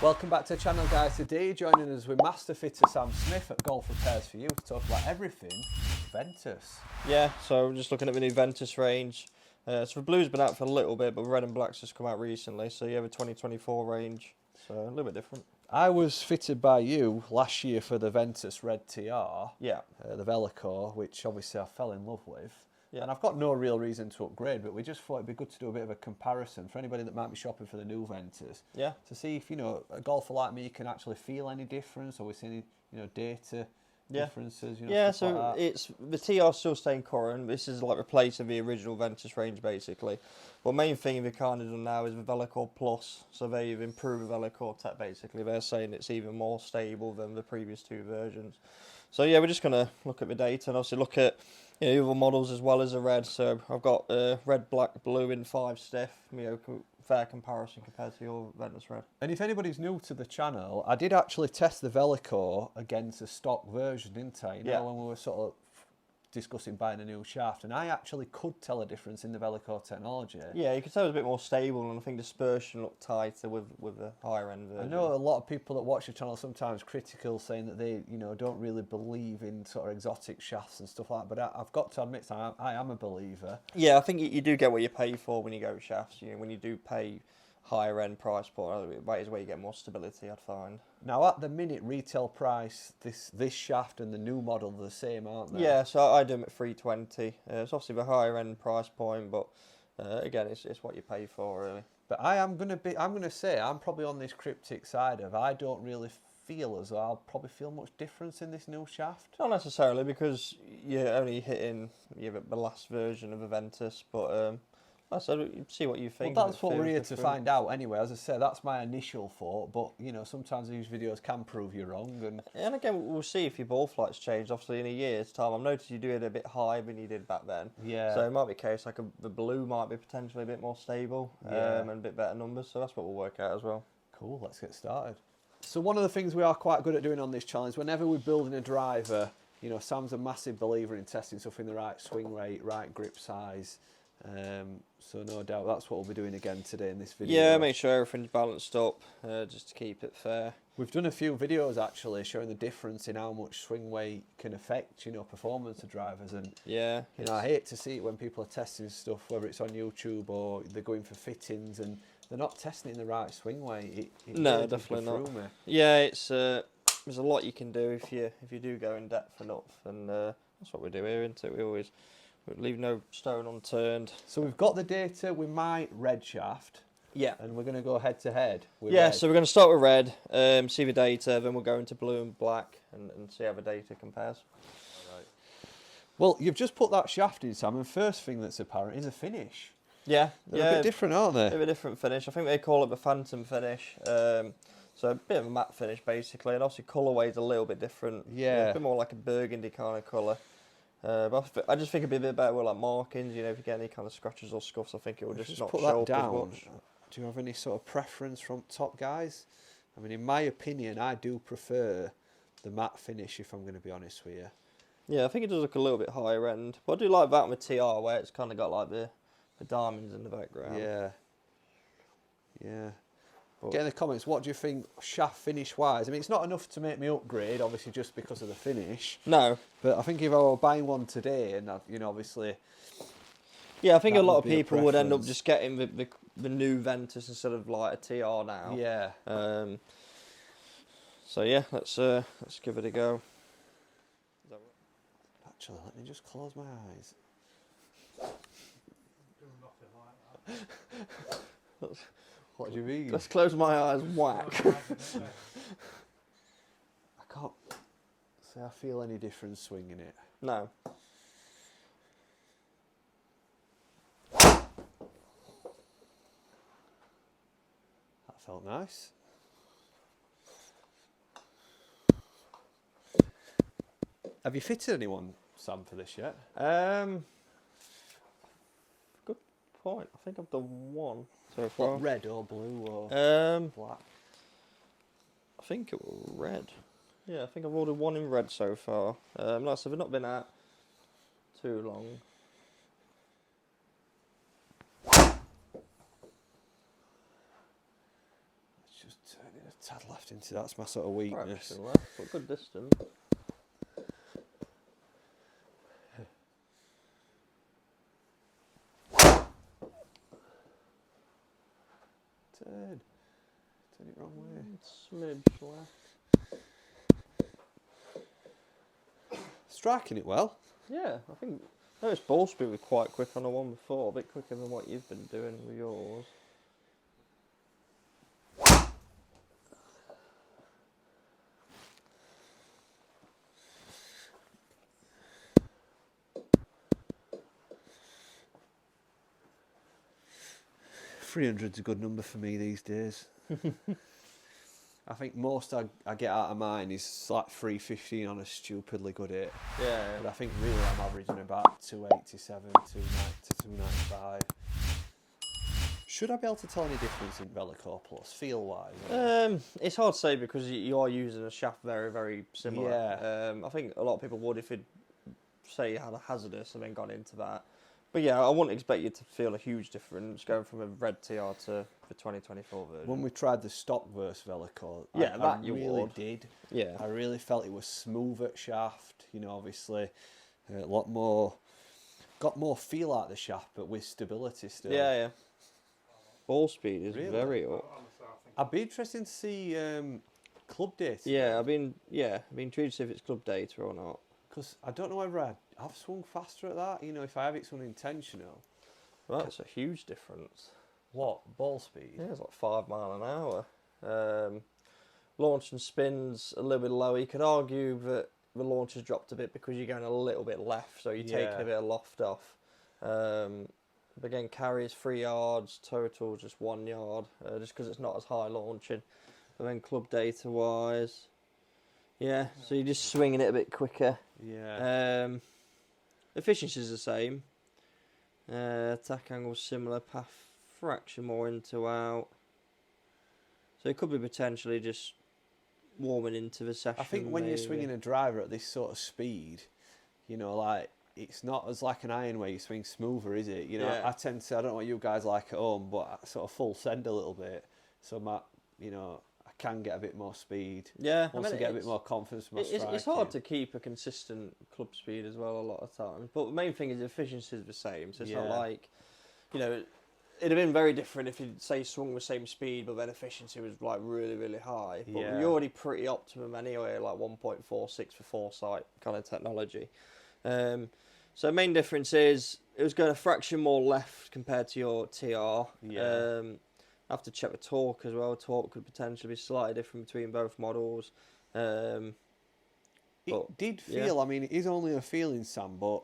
Welcome back to the channel, guys. Today joining us with Master Fitter Sam Smith at Golf Repairs for You to talk about everything Ventus. Yeah, so we're just looking at the new Ventus range. So the blue's been out for a little bit, but red and black's just come out recently. So you have a 2024 range, so a little bit different. I was fitted by you last year for the Ventus Red TR, Yeah. The Velocore, which obviously I fell in love with. Yeah. And I've got no real reason to upgrade, but we just thought it'd be good to do a bit of a comparison for anybody that might be shopping for the new Ventus. Yeah. To see if, you know, a golfer like me can actually feel any difference, or we see any, you know, data differences. You know, yeah, stuff so like that. it's the TR's still staying current. This is like replacing the original Ventus range basically. But main thing they've kind of done now is the Velocore Plus. So they've improved the Velocore tech basically. They're saying it's even more stable than the previous two versions. So yeah, we're just going to look at the data and obviously look at, you know, other models as well as the red. So I've got red, black, blue in 5 stiff. You know, fair comparison compared to your Ventus Red. And if anybody's new to the channel, I did actually test the Velocore against a stock version, didn't I? You know, when we were sort of discussing buying a new shaft, and I actually could tell a difference in the Velocore technology. Yeah, you could tell it was a bit more stable, and I think dispersion looked tighter with the higher end version. I know a lot of people that watch the channel sometimes critical, saying that they, you know, don't really believe in sort of exotic shafts and stuff like that. But I've got to admit, I am a believer. Yeah, I think you do get what you pay for when you go with shafts. You know, when you do pay higher end price point, that is where you get more stability, I'd find. Now, at the minute, retail price, this shaft and the new model are the same, aren't they? Yeah, so I do them at $320. It's obviously the higher end price point, but again, it's what you pay for, really. But I'm gonna say I'm probably on this cryptic side of I don't really feel as though I'll probably feel much difference in this new shaft. Not necessarily, because you're only hitting the last version of the Ventus, but so see what you think. Well, that's what we're here to find out anyway. As I say, that's my initial thought, but you know, sometimes these videos can prove you wrong. And again, we'll see if your ball flight's changed. Obviously, in a year's time, I've noticed you do it a bit higher than you did back then. Yeah. So it might be a case like the blue might be potentially a bit more stable, and a bit better numbers. So that's what we'll work out as well. Cool. Let's get started. So one of the things we are quite good at doing on this channel is whenever we're building a driver, you know, Sam's a massive believer in testing stuff in the right swing rate, right grip size. So no doubt that's what we'll be doing again today in this video. Yeah, make sure everything's balanced up, just to keep it fair. We've done a few videos actually showing the difference in how much swing weight can affect, you know, performance of drivers. And yeah, you know, I hate to see it when people are testing stuff, whether it's on YouTube or they're going for fittings and they're not testing it in the right swing weight. No, definitely not. Yeah, it's there's a lot you can do if you do go in depth enough, and that's what we do here, isn't it? We leave no stone unturned. So we've got the data with my red shaft. Yeah. And we're going to go head to head with red. So we're going to start with red, see the data, then we'll go into blue and black and see how the data compares. All right. Well, you've just put that shaft in, Sam, and first thing that's apparent is a finish. Yeah. They're a bit different, aren't they? They're a different finish. I think they call it the phantom finish. So a bit of a matte finish, basically, and obviously colourway's a little bit different. Yeah. A bit more like a burgundy kind of colour. But I just think it'd be a bit better with like markings, you know, if you get any kind of scratches or scuffs, I think it will just not put show that up down. as much. Do you have any sort of preference from top guys? I mean, in my opinion, I do prefer the matte finish, if I'm going to be honest with you. Yeah, I think it does look a little bit higher end. But I do like that with TR, where it's kind of got like the diamonds in the background. Yeah. Yeah. Get in the comments, what do you think shaft finish wise? I mean, it's not enough to make me upgrade, obviously, just because of the finish. No. But I think if I were buying one today, and you know, obviously. Yeah, I think a lot of people would end up just getting the new Ventus instead of like a TR now. Yeah. So yeah, let's give it a go. Actually, let me just close my eyes. What do you mean? Let's close my eyes, whack. I can't say I feel any difference swinging it. No. That felt nice. Have you fitted anyone, Sam, for this yet? Good point. I think I've done one so far. What, red or blue or black? I think it was red. Yeah, I think I've ordered one in red so far. Like I said, they've not been out too long. Let's just turn need a tad left into that's my sort of weakness. Fraction left, but good distance. Turn it wrong way. Smidge left. Striking it well. Yeah, I think notice ball speed was quite quick on the one before, a bit quicker than what you've been doing with yours. $300's a good number for me these days. I think most I get out of mine is like 315 on a stupidly good hit. Yeah. But I think really I'm averaging about 287, 295. Should I be able to tell any difference in Velocore Plus, feel-wise? It's hard to say because you are using a shaft very, very similar. Yeah. I think a lot of people would if you'd say you had a hazardous and then gone into that. But yeah, I wouldn't expect you to feel a huge difference going from a red TR to the 2024 version. When we tried the stock verse Velocore, yeah, I really did. Yeah. I really felt it was smooth at shaft, you know, obviously a lot more, got more feel out of the shaft, but with stability still. Yeah, yeah. Ball speed is Really? very up. I'd be interested to see club data. Yeah, I've been intrigued to see if it's club data or not. Because I don't know whether I've swung faster at that, you know, if I have it swung intentional. Well, that's a huge difference. What? Ball speed? Yeah, it's like 5 miles an hour. Launch and spin's a little bit low. You could argue that the launch has dropped a bit because you're going a little bit left, so you're taking a bit of loft off. But again, carries 3 yards, total just 1 yard, just because it's not as high launching. But then club data wise, yeah, so you're just swinging it a bit quicker. Yeah. Efficiency's the same. Attack angle similar, path fraction more into out. So it could be potentially just warming into the session. I think when you're swinging a driver at this sort of speed, you know, like, it's not as like an iron where you swing smoother, is it? You know, I tend to, I don't know what you guys like at home, but I sort of full send a little bit. So you know, I can get a bit more speed. Yeah, I get a bit more confidence from my striking. It's hard to keep a consistent club speed as well a lot of times. But the main thing is the efficiency is the same. So it's not like, you know, it'd have been very different if you'd say swung the same speed, but then efficiency was like really, really high. But you're already pretty optimum anyway, like 1.46 for foresight kind of technology. So main difference is it was going a fraction more left compared to your TR. Yeah. I have to check the torque as well. Torque could potentially be slightly different between both models. It did feel, I mean, it is only a feeling, Sam, but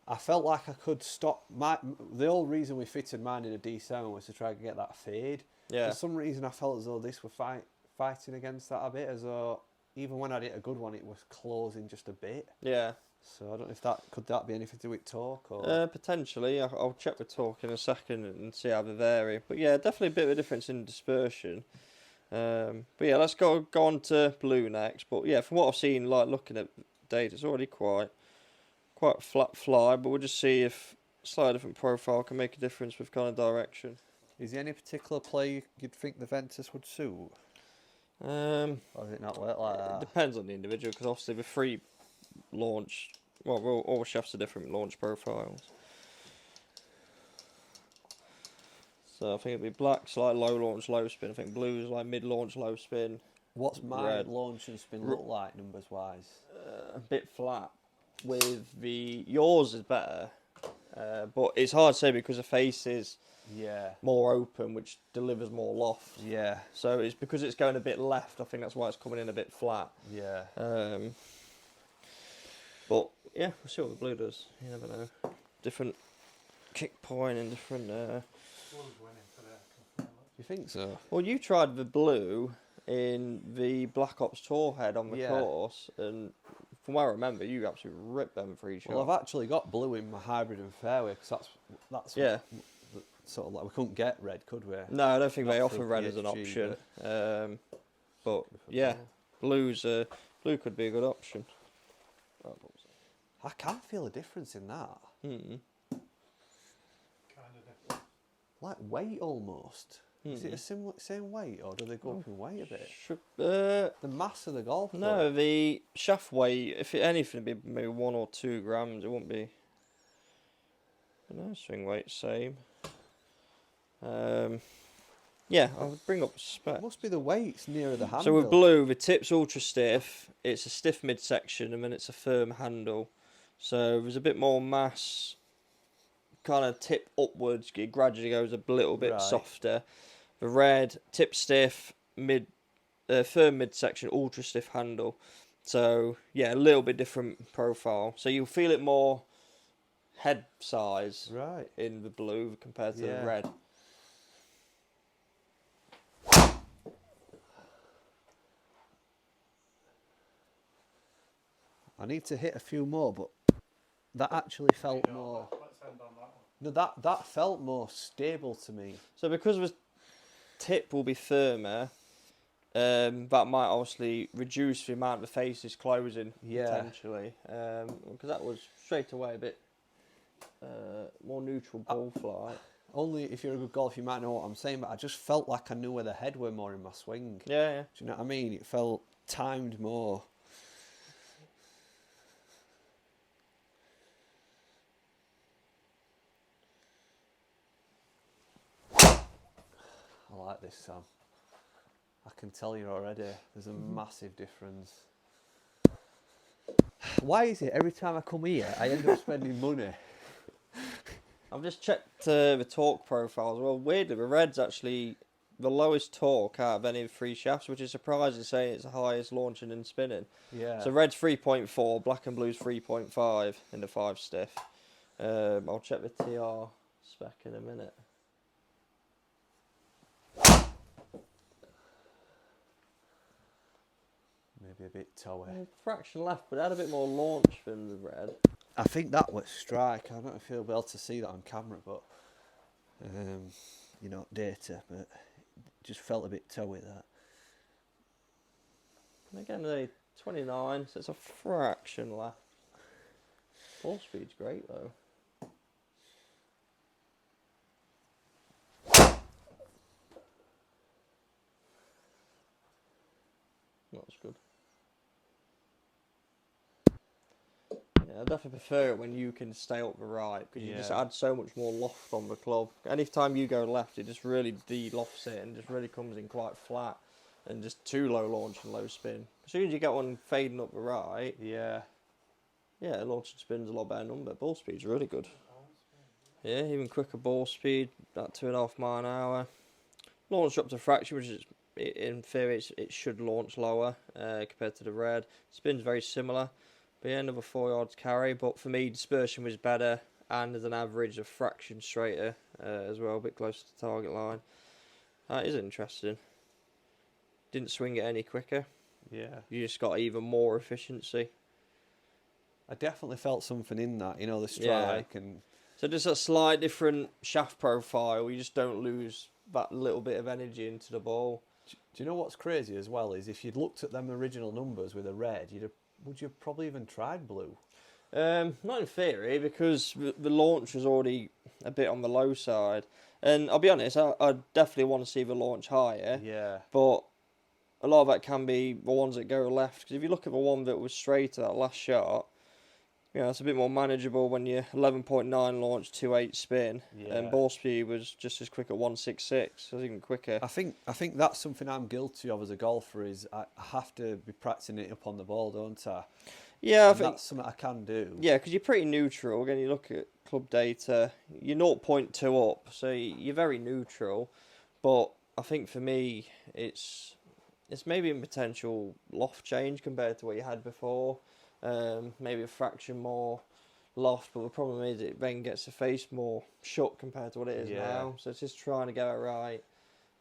I felt like I could stop. The whole reason we fitted mine in a D7 was to try and get that fade. Yeah. For some reason, I felt as though this were fighting against that a bit, as though even when I did a good one, it was closing just a bit. Yeah. So I don't know if that be anything to do with torque or potentially. I'll check the torque in a second and see how they vary. But yeah, definitely a bit of a difference in dispersion. But yeah, let's go on to blue next. But yeah, from what I've seen, like looking at data, it's already quite flat fly. But we'll just see if slightly different profile can make a difference with kind of direction. Is there any particular play you'd think the Ventus would suit? Or is it not work like that? It depends on the individual, because obviously the free launch, well, all shafts are different launch profiles. So I think it'd be black's like low launch, low spin. I think blue's like mid launch, low spin. What's my red. launch and spin look like numbers wise? A bit flat. With yours is better, but it's hard to say because the face is more open, which delivers more loft. Yeah. So it's because it's going a bit left. I think that's why it's coming in a bit flat. Yeah. But yeah, we'll see what the blue does. You never know. Different kick point and different. You think so? Well, you tried the blue in the Black Ops Tour head on the course, and from what I remember, you absolutely ripped them for each shot. Well, I've actually got blue in my hybrid and fairway because that's sort of like we couldn't get red, could we? No, I don't think they offer red as an option. But yeah, blue could be a good option. I can't feel a difference in that. Hmm. Like weight almost. Is it a same weight, or do they go up in weight a bit? The mass of the golf. No, the shaft weight, if anything, it'd be maybe 1 or 2 grams. It wouldn't be. No, swing weight same. Yeah, I'll bring up the spec. It must be the weights nearer the handle. So with blue, the tip's ultra stiff. It's a stiff midsection, and then it's a firm handle. So there's a bit more mass. Kind of tip upwards. It gradually goes a little bit softer. The red, tip stiff, firm midsection, ultra stiff handle. So yeah, a little bit different profile. So you'll feel it more head size in the blue compared to the red. I need to hit a few more, but that actually felt more. No, that felt more stable to me. So because the tip will be firmer, that might obviously reduce the amount the face is closing potentially. Because that was straight away a bit more neutral ball flight. Only if you're a good golfer, you might know what I'm saying, but I just felt like I knew where the head were more in my swing. Yeah. Do you know what I mean? It felt timed more. I like this, Sam. I can tell you already, there's a massive difference. Why is it every time I come here, I end up spending money? I've just checked the torque profiles. Well, weirdly, the red's actually the lowest torque out of any of the 3 shafts, which is surprising, saying it's the highest launching and spinning. Yeah. So red's 3.4, black and blue's 3.5 in the 5 stiff. I'll check the TR spec in a minute. Maybe a bit toey. Fraction left, but it had a bit more launch than the red. I think that was strike. I don't know if you'll be able to see that on camera, but you know, data, but it just felt a bit toey that. And again, the 29, so it's a fraction left. Ball speed's great though. That's good. Yeah, I definitely prefer it when you can stay up the right, because you just add so much more loft on the club. Any time you go left, it just really de-lofts it and just really comes in quite flat and just too low launch and low spin. As soon as you get one fading up the right, yeah, launch and spin's a lot better number. Ball speed's really good. Yeah, even quicker ball speed, about 2.5 miles an hour. Launch up to fraction, which is, in theory, it should launch lower compared to the red. Spin's very similar, but yeah, another 4 yards carry. But for me, dispersion was better, and as an average, a fraction straighter as well, a bit closer to the target line. That is interesting. Didn't swing it any quicker. Yeah. You just got even more efficiency. I definitely felt something in that, you know, the strike and. So just a slight different shaft profile. You just don't lose that little bit of energy into the ball. Do you know what's crazy as well is if you'd looked at them original numbers with a red, would you have probably even tried blue? Not in theory, because the launch was already a bit on the low side. And I'll be honest, I definitely want to see the launch higher. Yeah. But a lot of that can be the ones that go left. Because if you look at the one that was straight to that last shot, you know, it's a bit more manageable when you're 11.9 launch, 2.8 spin, and ball speed was just as quick at 1.66, so it's even quicker. I think that's something I'm guilty of as a golfer is I have to be practicing it up on the ball, don't I? Yeah, I think that's something I can do. Yeah, because you're pretty neutral. Again, you look at club data, you're 0.2 up, so you're very neutral. But I think for me, it's maybe a potential loft change compared to what you had before. Maybe a fraction more loft, but the problem is it then gets the face more shut compared to what it is now. So it's just trying to get it right,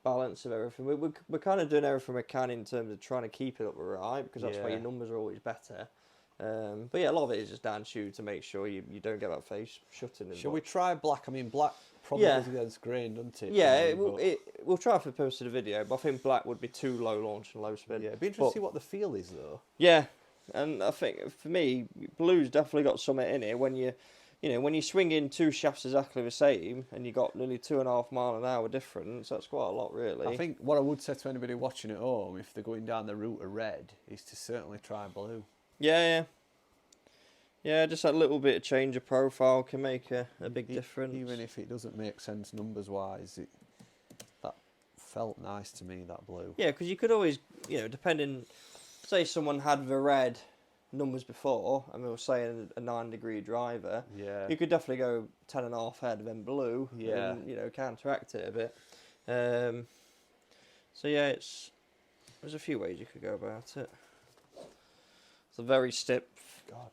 balance of everything. We're kind of doing everything we can in terms of trying to keep it up the right, because that's why your numbers are always better. But yeah, a lot of it is just down to you to make sure you don't get that face shutting. Shall we try black? I mean, black probably goes against green, doesn't it? Yeah, we'll try for the purpose of the video, but I think black would be too low launch and low spin. Yeah, it'd be interesting to see what the feel is though. Yeah. And I think for me, blue's definitely got something in it when you you know, when you swing in 2 shafts exactly the same and you got nearly 2.5 mile an hour difference, that's quite a lot, really. I think what I would say to anybody watching at home, if they're going down the route of red, is to certainly try blue. Yeah. Yeah, just that little bit of change of profile can make a big difference. Even if it doesn't make sense numbers-wise, that felt nice to me, that blue. Yeah, because you could always, you know, depending, say someone had the red numbers before, and we were saying a 9-degree driver, Yeah. you could definitely go 10.5 head and then blue, and, you know, counteract it a bit. So yeah, there's a few ways you could go about it. It's a very stiff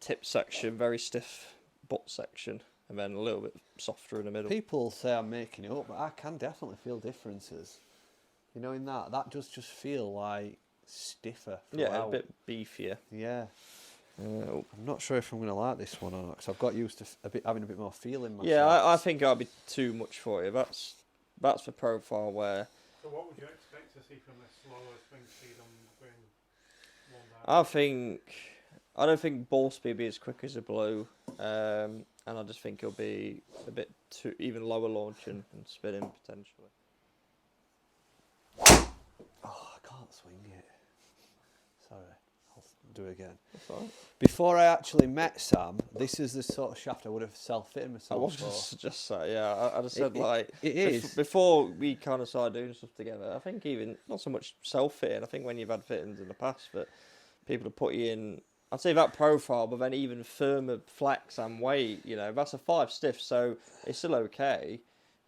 tip section, very stiff butt section, and then a little bit softer in the middle. People say I'm making it up, but I can definitely feel differences. You know, in that does just feel like stiffer throughout. Yeah, a bit beefier. Yeah. I'm not sure if I'm going to like this one or not, because I've got used to having a bit more feel in my Yeah, shafts. I think that'll be too much for you. That's the profile where... So what would you expect to see from a slower swing speed on going one down? I don't think ball speed will be as quick as a blue, and I just think it'll be a bit too even lower launching and spinning potentially. Oh, I can't swing it. Sorry, I'll do it again. That's all right. Before I actually met Sam, this is the sort of shaft I would have self-fitted I myself was for. just say, yeah, I just said It is. before we kind of started doing stuff together. I think even not so much self-fitting. I think when you've had fittings in the past, but people have put you in. I'd say that profile, but then even firmer flex and weight. You know, that's a 5 stiff, so it's still okay.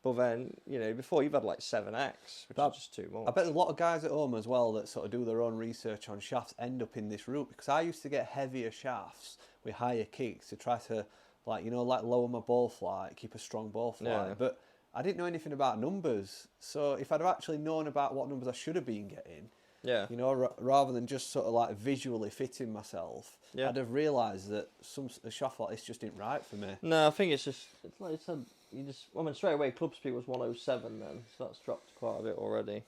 But then, you know, before you've had like 7x, which is just too much. I bet a lot of guys at home as well that sort of do their own research on shafts end up in this route, because I used to get heavier shafts with higher kicks to try to, like, you know, like lower my ball flight, keep a strong ball flight. Yeah. But I didn't know anything about numbers. So if I'd have actually known about what numbers I should have been getting, Yeah. you know, rather than just sort of like visually fitting myself, Yeah. I'd have realised that a shaft like this just ain't right for me. No, I think it's like you said. I mean, straight away, club speed was 107 then, so that's dropped quite a bit already.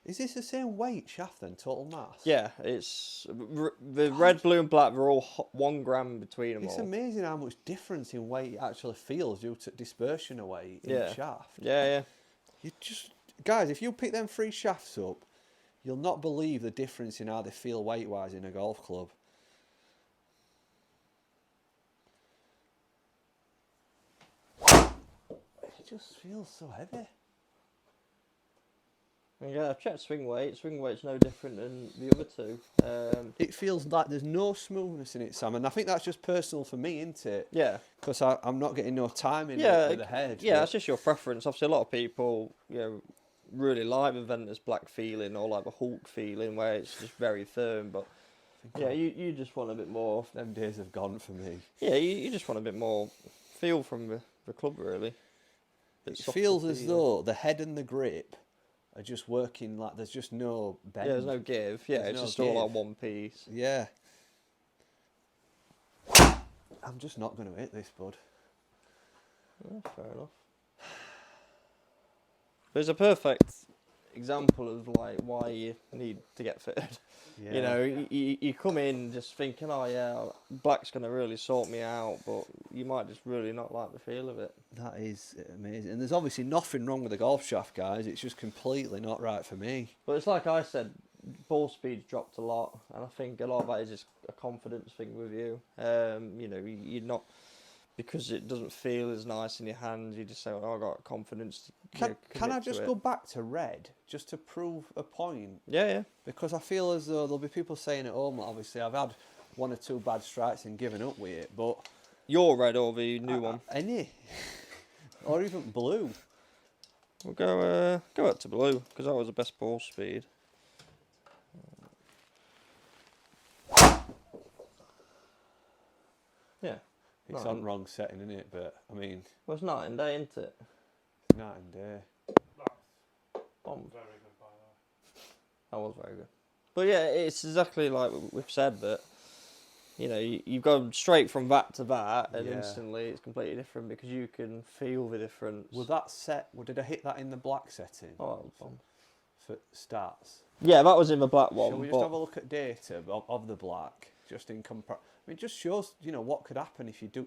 Is this the same weight shaft then, total mass? Yeah, it's the red, blue, and black. They're all 1 gram between them It's all. amazing how much difference in weight it actually feels due to dispersion of weight in the shaft. Yeah. You just, guys, if you pick them 3 shafts up, you'll not believe the difference in how they feel weight-wise in a golf club. It just feels so heavy. Yeah, I've checked swing weight. Swing weight's no different than the other two. It feels like there's no smoothness in it, Sam, and I think that's just personal for me, isn't it? Yeah. Because I'm not getting no time in it with the head. Yeah, it's just your preference. Obviously, a lot of people, you know, really like the Ventus black feeling or like the Hulk feeling where it's just very firm. But yeah, you just want a bit more. Them days have gone for me. Yeah, you just want a bit more feel from the club, really. It feels as though the head and the grip are just working like there's just no bend. Yeah, there's no give. Yeah, it's just all like one piece. Yeah. I'm just not going to hit this, bud. Yeah, fair enough. There's a perfect example of like why you need to get fitted. Yeah. You know, you come in just thinking, oh yeah, black's going to really sort me out, but you might just really not like the feel of it. That is amazing. And there's obviously nothing wrong with the golf shaft, guys. It's just completely not right for me. But it's like I said, ball speed's dropped a lot, and I think a lot of that is just a confidence thing with you. You know, you're not, because it doesn't feel as nice in your hands, you just say, oh, I've got confidence. Can I just go back to red, just to prove a point? Yeah. Because I feel as though there'll be people saying at home, obviously, I've had 1 or 2 bad strikes and given up with it, but... Your red or the new one? Any. Or even blue. We'll go up to blue, because that was the best ball speed. Yeah. It's on wrong setting, isn't it? But, I mean... Well, it's night and day, isn't it? Night and day. Bomb. Very good, by the way. That was very good. But yeah, it's exactly like we've said, that, you know, you've gone straight from that to that, and instantly it's completely different because you can feel the difference. Was that set... Did I hit that in the black setting? Oh, that was fun. For starts? Yeah, that was in the black one. Shall we just have a look at data of the black? just in compar. I mean, it just shows, you know, what could happen if you do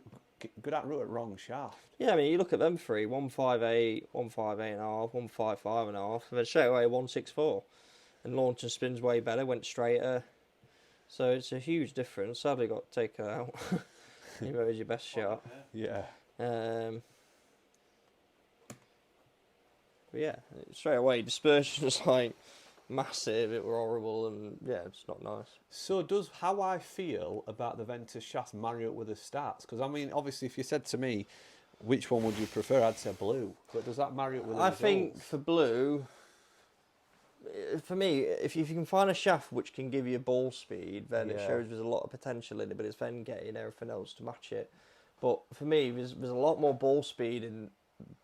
go that route at wrong shaft. Yeah, I mean, you look at them three: 158, 158.5, 155.5, and then straight away 164. And launch and spin's way better, went straighter. So it's a huge difference. Sadly, got to take her out. Even though it was your best shot. Yeah. But yeah, straight away dispersion's like massive. It were horrible, and yeah, it's not nice. So does how I feel about the Ventus shaft marry up with the stats? Because I mean, obviously, if you said to me, which one would you prefer? I'd say blue. But does that marry up with the results? think for blue, for me, if you can find a shaft which can give you ball speed, then it shows there's a lot of potential in it, but it's then getting everything else to match it. But for me, there's a lot more ball speed in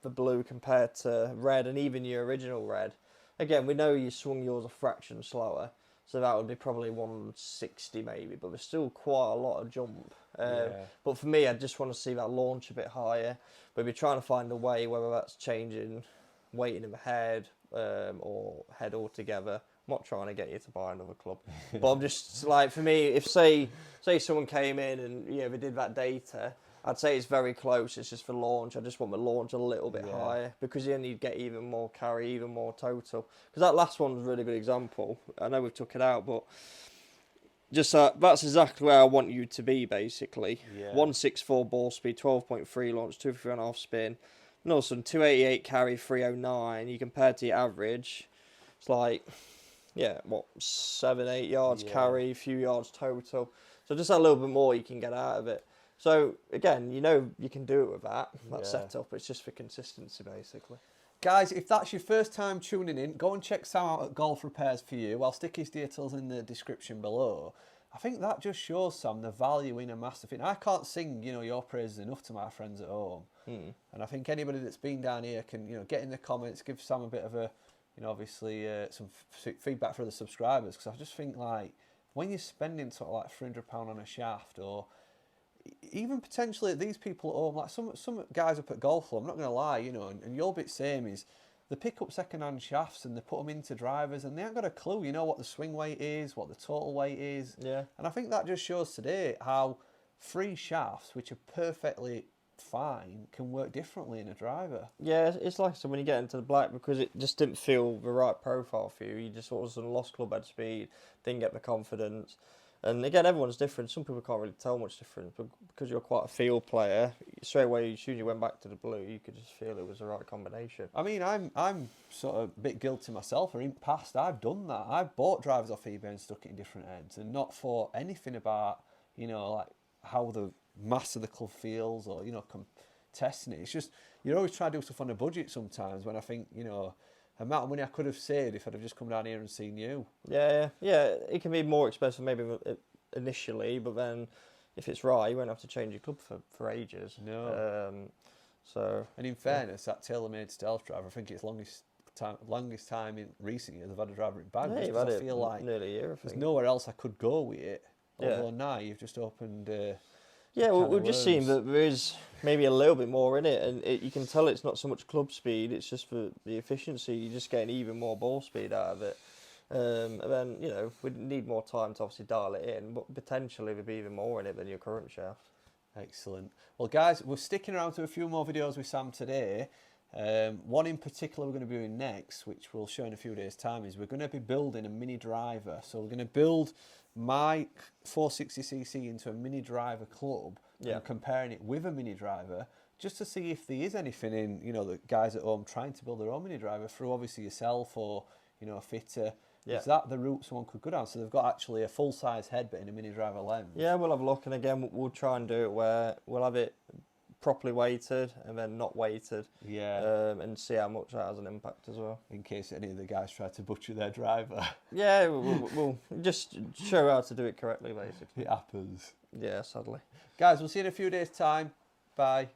the blue compared to red, and even your original red. Again, we know you swung yours a fraction slower, so that would be probably 160 maybe, but there's still quite a lot of jump. But for me, I just want to see that launch a bit higher. But we're trying to find a way, whether that's changing weighting in the head or head altogether. I'm not trying to get you to buy another club, but I'm just like, for me, if say someone came in and they did that data, I'd say it's very close. It's just for launch. I just want the launch a little bit higher, because then you'd get even more carry, even more total. Because that last one was a really good example. I know we've took it out, but just that's exactly where I want you to be, basically. 164 ball speed, 12.3 launch, 253.5 spin. And all of a sudden, 288 carry, 309. You compare to your average, it's like, 7-8 yards carry, a few yards total. So just a little bit more you can get out of it. So again, you can do it with that setup. It's just for consistency, basically. Guys, if that's your first time tuning in, go and check Sam out at Golf Repairs for You. I'll stick his details in the description below. I think that just shows, Sam, the value in a master fit. I can't sing, your praises enough to my friends at home. And I think anybody that's been down here can, get in the comments, give Sam a bit of a, obviously some feedback for the subscribers. Because I just think, like, when you're spending sort of like £300 on a shaft, or even potentially these people at home, like some guys up at Golf Club, I'm not going to lie, and your bit same is, they pick up second-hand shafts and they put them into drivers, and they haven't got a clue, what the swing weight is, what the total weight is. Yeah. And I think that just shows today how free shafts, which are perfectly fine, can work differently in a driver. Yeah, it's like, so when you get into the black, because it just didn't feel the right profile for you, you just all of a sudden lost club head speed, didn't get the confidence. And again, everyone's different. Some people can't really tell much difference, but because you're quite a field player, straight away, as soon as you went back to the blue, you could just feel it was the right combination. I mean, I'm sort of a bit guilty myself, or in the past, I've done that. I've bought drivers off eBay and stuck it in different heads, and not for anything about, like how the mass of the club feels, or, testing it. It's just, you always try to do stuff on a budget sometimes, when I think, amount of money I could have saved if I'd have just come down here and seen you. Yeah, it can be more expensive maybe initially, but then if it's right, you won't have to change your club for ages. No. And in fairness, that tailor-made stealth driver, I think it's longest time in recent years I've had a driver in bag. Yeah, I feel like nearly a year, I think. There's nowhere else I could go with it. Although now you've just opened. We've just seen that there is maybe a little bit more in it, and you can tell it's not so much club speed, it's just for the efficiency. You're just getting even more ball speed out of it. And then, we need more time to obviously dial it in, but potentially there'd be even more in it than your current shaft. Excellent. Well, guys, we're sticking around to a few more videos with Sam today. One in particular we're going to be doing next, which we'll show in a few days' time, is we're going to be building a mini driver. So we're going to build my 460cc into a mini driver club and comparing it with a mini driver, just to see if there is anything in, the guys at home trying to build their own mini driver through obviously yourself or, a fitter. Is that the route someone could go down? So they've got actually a full-size head but in a mini driver lens. Yeah, we'll have a look, and again, we'll try and do it where we'll have it properly weighted and then not weighted, and see how much that has an impact as well, in case any of the guys try to butcher their driver. We'll just show how to do it correctly, basically. It happens. Yeah, sadly. Guys, we'll see you in a few days' time. Bye.